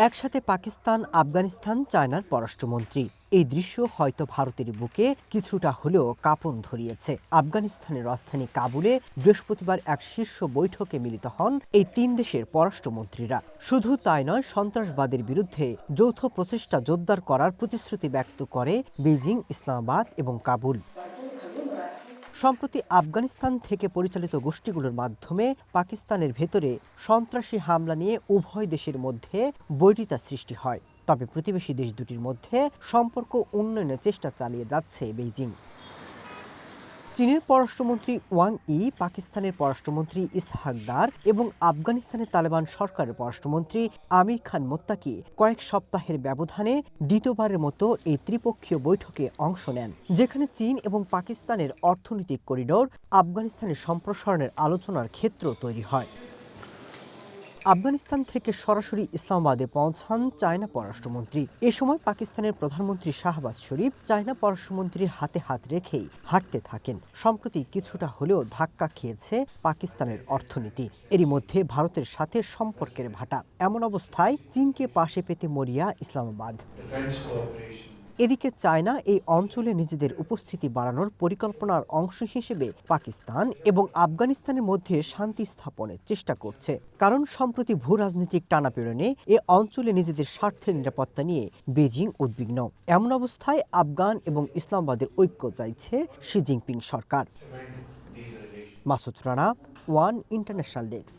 একসাথে পাকিস্তান, আফগানিস্তান, চায়নার পররাষ্ট্রমন্ত্রী। এই দৃশ্য হয়তো ভারতের বুকে কিছুটা হলেও কাঁপন ধরিয়েছে। আফগানিস্তানের রাজধানী কাবুলে বৃহস্পতিবার এক শীর্ষ বৈঠকে মিলিত হন এই তিন দেশের পররাষ্ট্রমন্ত্রীরা। শুধু তাই নয়, সন্ত্রাসবাদের বিরুদ্ধে যৌথ প্রচেষ্টা জোরদার করার প্রতিশ্রুতি ব্যক্ত করে বেইজিং, ইসলামাবাদ এবং কাবুল। সম্প্রতি আফগানিস্তান থেকে পরিচালিত গোষ্ঠীগুলোর মাধ্যমে পাকিস্তানের ভেতরে সন্ত্রাসী হামলা নিয়ে উভয় দেশের মধ্যে বৈরিতা সৃষ্টি হয়। তবে প্রতিবেশী দেশ দুটির মধ্যে সম্পর্ক উন্নয়নের চেষ্টা চালিয়ে যাচ্ছে বেইজিং। চীনের পররাষ্ট্রমন্ত্রী ওয়াং ই, পাকিস্তানের পররাষ্ট্রমন্ত্রী ইসহাক দার এবং আফগানিস্তানের তালেবান সরকারের পররাষ্ট্রমন্ত্রী আমির খান মোত্তাকি কয়েক সপ্তাহের ব্যবধানে দ্বিতীয়বারের মতো এই ত্রিপক্ষীয় বৈঠকে অংশ নেন, যেখানে চীন এবং পাকিস্তানের অর্থনৈতিক করিডোর আফগানিস্তানের সম্প্রসারণের আলোচনার ক্ষেত্র তৈরি হয়। আফগানিস্তান থেকে সরাসরি ইসলামাবাদে পৌঁছান চায়না পররাষ্ট্রমন্ত্রী। এ সময় পাকিস্তানের প্রধানমন্ত্রী শাহবাজ শরীফ চায়না পররাষ্ট্রমন্ত্রীর হাতে হাত রেখেই হাঁটতে থাকেন। সম্প্রতি কিছুটা হলেও ধাক্কা খেয়েছে পাকিস্তানের অর্থনীতি। এরই মধ্যে ভারতের সাথে সম্পর্কের ভাটা। এমন অবস্থায় চীনকে পাশে পেতে মরিয়া ইসলামাবাদ। এদিকে চায়না এই অঞ্চলে নিজেদের উপস্থিতি বাড়ানোর পরিকল্পনার অংশ হিসেবে পাকিস্তান এবং আফগানিস্তানের মধ্যে শান্তি স্থাপনের চেষ্টা করছে। কারণ সম্প্রতি ভূ রাজনৈতিক টানাপোড়েনে এ অঞ্চলে নিজেদের স্বার্থের নিরাপত্তা নিয়ে বেজিং উদ্বিগ্ন। এমন অবস্থায় আফগান এবং ইসলামাবাদের ঐক্য চাইছে শি জিনপিং সরকার। Masud Rana, one international desk.